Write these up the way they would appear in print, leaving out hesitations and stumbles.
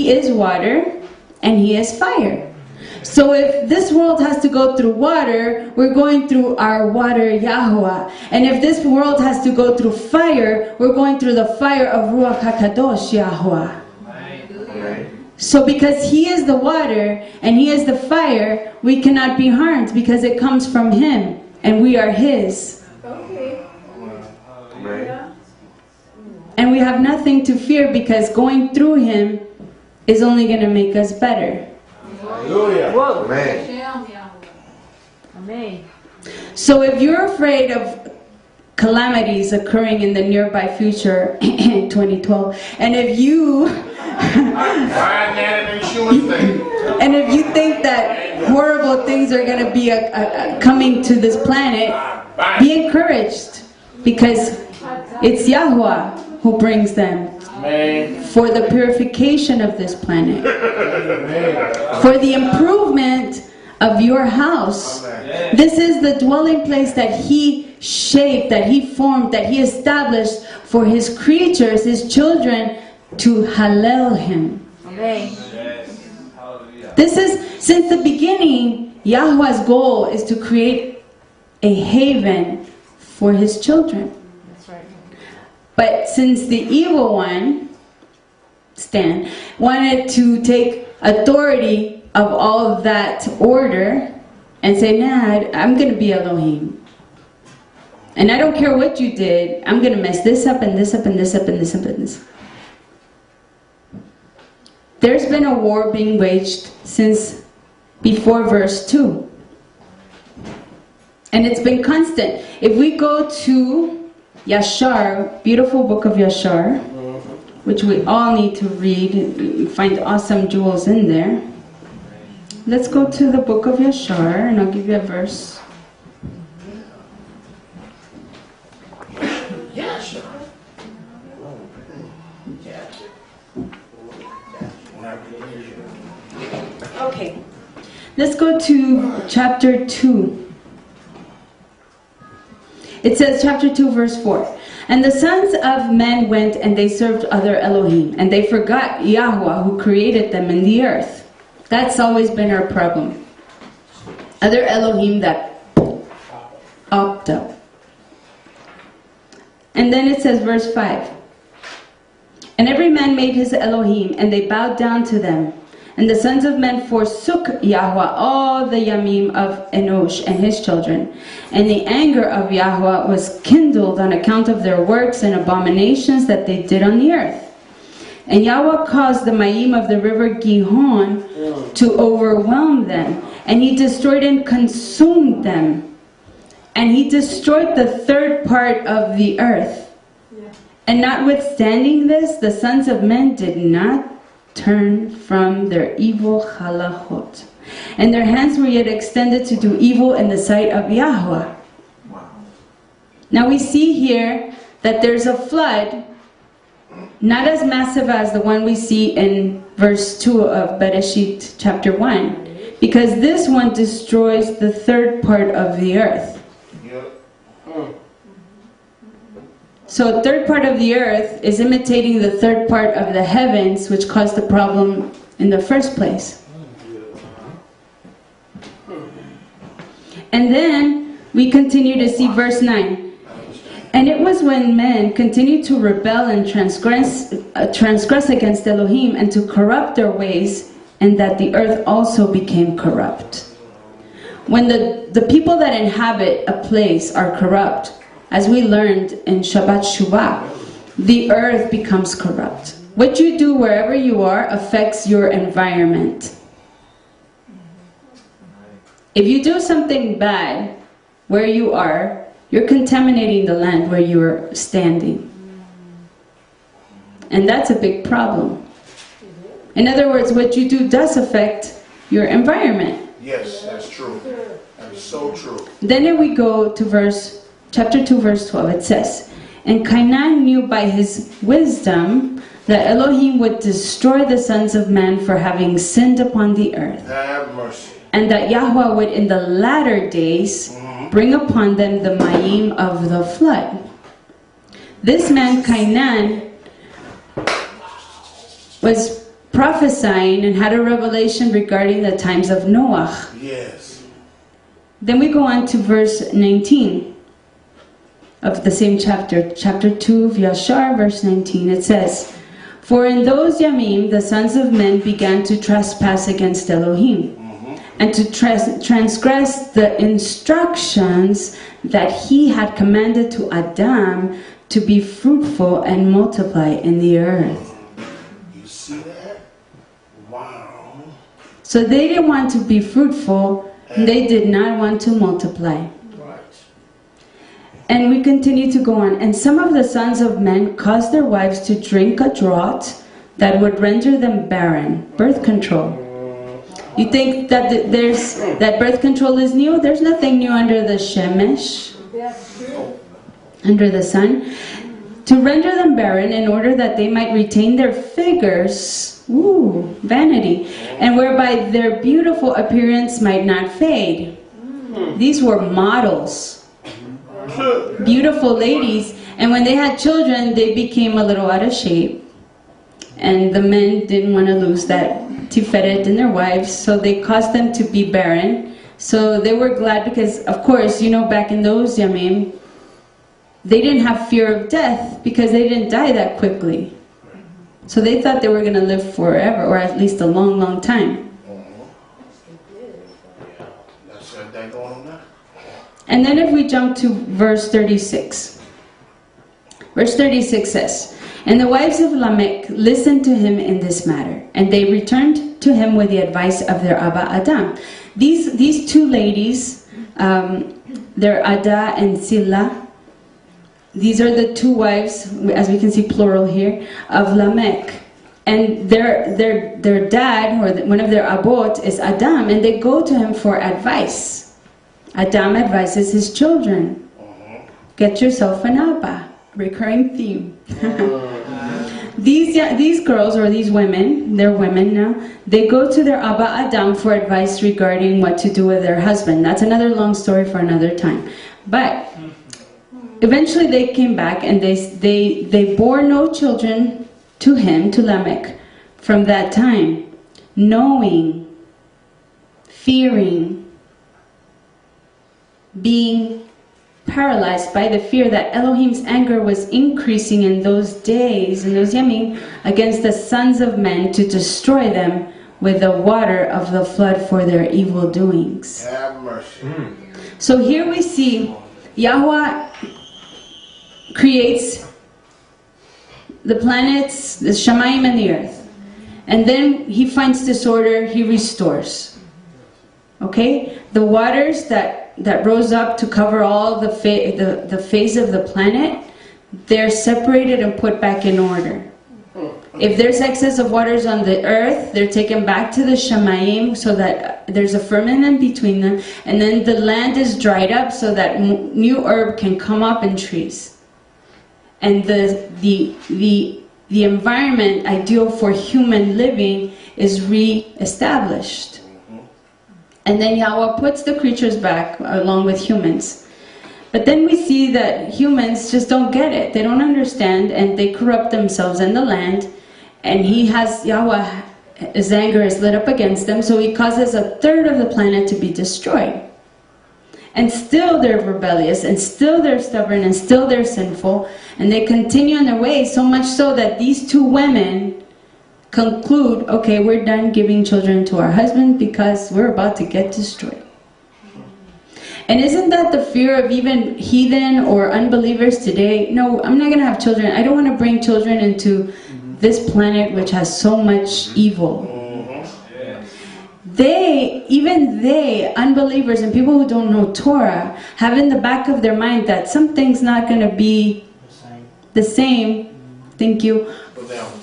He is water and He is fire. So if this world has to go through water, we're going through our water, Yahuwah. And if this world has to go through fire, we're going through the fire of Ruach HaKadosh, Yahuwah. So because He is the water and He is the fire, we cannot be harmed because it comes from Him and we are His. And we have nothing to fear because going through Him is only going to make us better. Hallelujah. Amen. So if you're afraid of calamities occurring in the nearby future, 2012, and if you think that horrible things are going to be coming to this planet, be encouraged because it's Yahuwah who brings them. For the purification of this planet, for the improvement of your house. This is the dwelling place that He shaped, that He formed, that He established for His creatures, His children, to hallel Him. This is, since the beginning, Yahuwah's goal is to create a haven for His children. But since the evil one, Stan, wanted to take authority of all of that order and say, nah, I'm going to be Elohim. And I don't care what you did, I'm going to mess this up and this up and this up and this up and this. There's been a war being waged since before verse 2. And it's been constant. If we go to Yashar, beautiful book of Yashar, which we all need to read, you find awesome jewels in there. Let's go to the book of Yashar, and I'll give you a verse. Okay, let's go to chapter 2. It says, chapter 2, verse 4. And the sons of men went and they served other Elohim, and they forgot Yahuwah who created them in the earth. That's always been our problem. Other Elohim that opt up. And then it says, verse 5. And every man made his Elohim, and they bowed down to them. And the sons of men forsook Yahuwah all the Yamim of Enosh and his children. And the anger of Yahuwah was kindled on account of their works and abominations that they did on the earth. And Yahuwah caused the Mayim of the river Gihon to overwhelm them. And He destroyed and consumed them. And He destroyed the third part of the earth. And notwithstanding this, the sons of men did not turn from their evil halachot, and their hands were yet extended to do evil in the sight of Yahuwah. Now we see here that there's a flood, not as massive as the one we see in verse 2 of Bereshit chapter 1, because this one destroys the third part of the earth. So a third part of the earth is imitating the third part of the heavens, which caused the problem in the first place. And then we continue to see verse 9. And it was when men continued to rebel and transgress against Elohim and to corrupt their ways, and that the earth also became corrupt. When the people that inhabit a place are corrupt, as we learned in Shabbat Shuvah, the earth becomes corrupt. What you do wherever you are affects your environment. If you do something bad where you are, you're contaminating the land where you're standing. And that's a big problem. In other words, what you do does affect your environment. Yes, that's true. That is so true. Then if we go to chapter 2, verse 12, it says, And Cainan knew by his wisdom that Elohim would destroy the sons of man for having sinned upon the earth. Have mercy. And that Yahuwah would in the latter days bring upon them the Mayim of the flood. This man Cainan was prophesying and had a revelation regarding the times of Noah. Yes. Then we go on to verse 19 of the same chapter, chapter 2 of Yashar, verse 19. It says, "For in those Yamim the sons of men began to trespass against Elohim, and to transgress the instructions that he had commanded to Adam to be fruitful and multiply in the earth." You see that? Wow. So they didn't want to be fruitful, and they did not want to multiply. Right. And we continue to go on. "And some of the sons of men caused their wives to drink a draught that would render them barren." Birth control. You think that that birth control is new? There's nothing new under the shemesh, under the sun. "To render them barren in order that they might retain their figures," ooh, vanity, "and whereby their beautiful appearance might not fade." These were models, beautiful ladies, and when they had children, they became a little out of shape. And the men didn't want to lose that tiferet in their wives, so they caused them to be barren. So they were glad because, of course, you know, back in those Yamim, they didn't have fear of death because they didn't die that quickly. So they thought they were going to live forever, or at least a long, long time. That's that going on now. And then if we jump to verse 36. Verse 36 says, "And the wives of Lamech listened to him in this matter, and they returned to him with the advice of their Abba Adam." These two ladies, they're Ada and Silla. These are the two wives, as we can see plural here, of Lamech. And their dad, or one of their abot, is Adam, and they go to him for advice. Adam advises his children, get yourself an Abba. Recurring theme. These girls, or these women, they're women now, they go to their Abba Adam for advice regarding what to do with their husband. That's another long story for another time. But eventually they came back and they bore no children to him, to Lamech, from that time, knowing, fearing, being paralyzed by the fear that Elohim's anger was increasing in those days, in those Yamim, against the sons of men to destroy them with the water of the flood for their evil doings. Have mercy. So here we see Yahweh creates the planets, the Shamayim and the earth. And then he finds disorder, he restores. Okay? The waters that rose up to cover all the face of the planet, they're separated and put back in order. If there's excess of waters on the earth, they're taken back to the Shamayim so that there's a firmament between them, and then the land is dried up so that new herb can come up in trees. And the environment ideal for human living is re-established. And then Yahweh puts the creatures back along with humans. But then we see that humans just don't get it. They don't understand, and they corrupt themselves in the land. And Yahweh, his anger is lit up against them, so he causes a third of the planet to be destroyed. And still they're rebellious, and still they're stubborn, and still they're sinful. And they continue on their way, so much so that these two women conclude, okay, we're done giving children to our husband because we're about to get destroyed. And isn't that the fear of even heathen or unbelievers today? No, I'm not going to have children. I don't want to bring children into this planet which has so much evil. Even they, unbelievers and people who don't know Torah, have in the back of their mind that something's not going to be the same, thank you,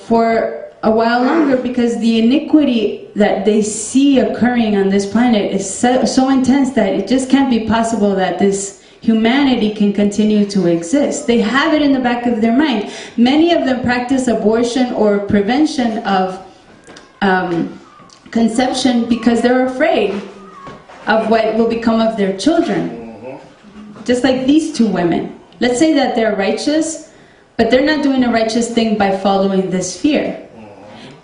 for a while longer, because the iniquity that they see occurring on this planet is so intense that it just can't be possible that this humanity can continue to exist. They have it in the back of their mind. Many of them practice abortion or prevention of conception because they're afraid of what will become of their children. Just like these two women. Let's say that they're righteous, but they're not doing a righteous thing by following this fear.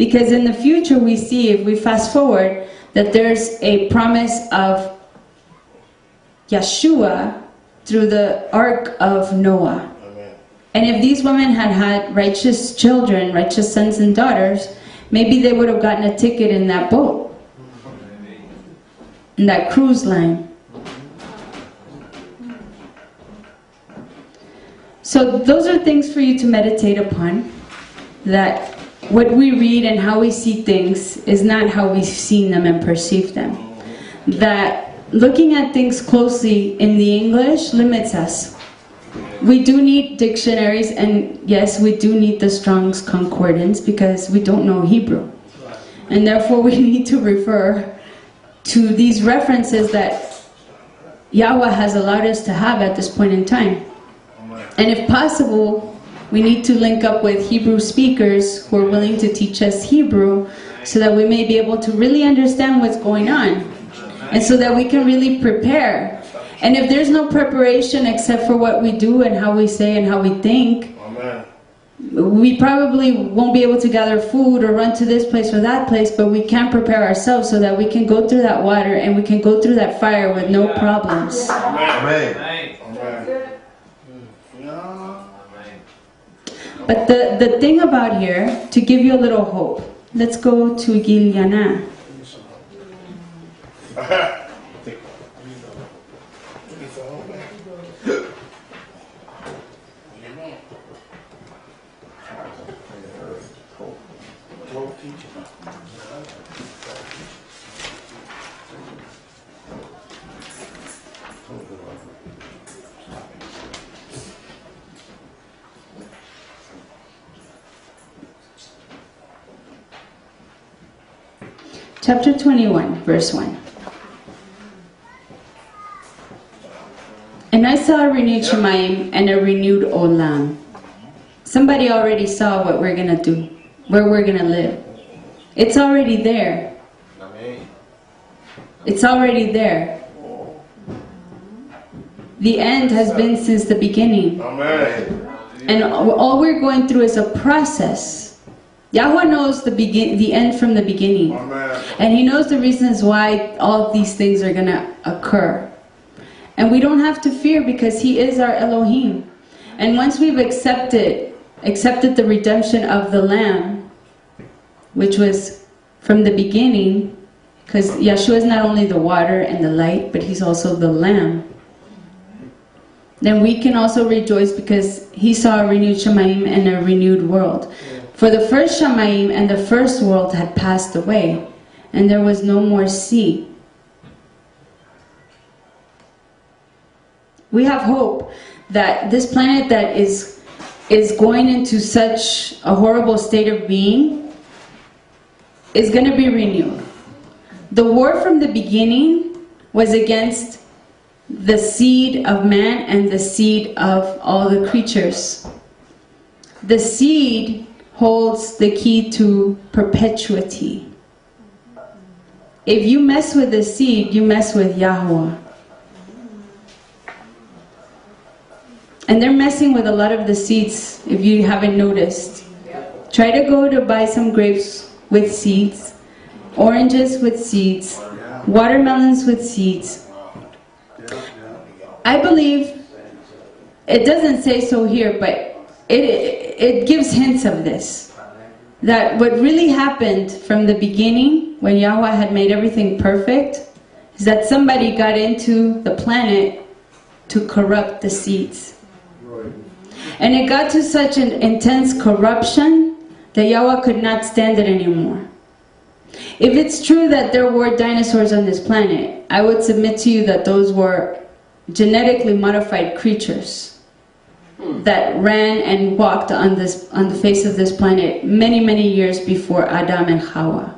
Because in the future we see, if we fast forward, that there's a promise of Yeshua through the ark of Noah. Amen. And if these women had had righteous children, righteous sons and daughters, maybe they would have gotten a ticket in that boat, in that cruise line. So those are things for you to meditate upon, that what we read and how we see things is not how we've seen them and perceived them. That looking at things closely in the English limits us. We do need dictionaries, and yes, we do need the Strong's Concordance because we don't know Hebrew. And therefore we need to refer to these references that Yahweh has allowed us to have at this point in time. And if possible, we need to link up with Hebrew speakers who are willing to teach us Hebrew so that we may be able to really understand what's going on. And so that we can really prepare. And if there's no preparation except for what we do and how we say and how we think, Amen. we probably won't be able to gather food or run to this place or that place, but we can prepare ourselves so that we can go through that water and we can go through that fire with no problems. Amen. Amen. But the thing about here, to give you a little hope, let's go to Gilyana. Chapter 21, verse 1. And I saw a renewed Shemayim and a renewed Olam. Somebody already saw what we're going to do, where we're going to live. It's already there. It's already there. The end has been since the beginning. Amen. And all we're going through is a process. Yahweh knows the end from the beginning. Amen. And He knows the reasons why all these things are going to occur. And we don't have to fear because He is our Elohim. And once we've accepted the redemption of the Lamb, which was from the beginning, because Yeshua is not only the water and the light, but He's also the Lamb, then we can also rejoice because He saw a renewed Shemayim and a renewed world. For the first Shemayim and the first world had passed away, and there was no more sea. We have hope that this planet that is going into such a horrible state of being is going to be renewed. The war from the beginning was against the seed of man and the seed of all the creatures. The seed holds the key to perpetuity. If you mess with the seed, you mess with Yahweh. And they're messing with a lot of the seeds, if you haven't noticed. Try to go to buy some grapes with seeds, oranges with seeds, watermelons with seeds. I believe, it doesn't say so here, but it gives hints of this. That what really happened from the beginning, when Yahweh had made everything perfect, is that somebody got into the planet to corrupt the seeds. And it got to such an intense corruption that Yahweh could not stand it anymore. If it's true that there were dinosaurs on this planet, I would submit to you that those were genetically modified creatures that ran and walked on the face of this planet many, many years before Adam and Hawa.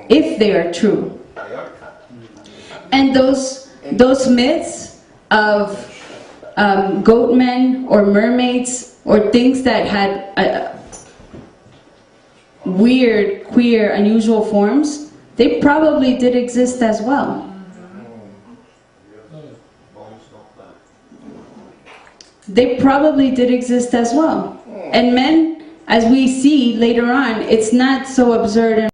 If they are true. And those myths of goat men or mermaids or things that had weird, queer, unusual forms, they probably did exist as well. They probably did exist as well. And men as we see later on, it's not so absurd and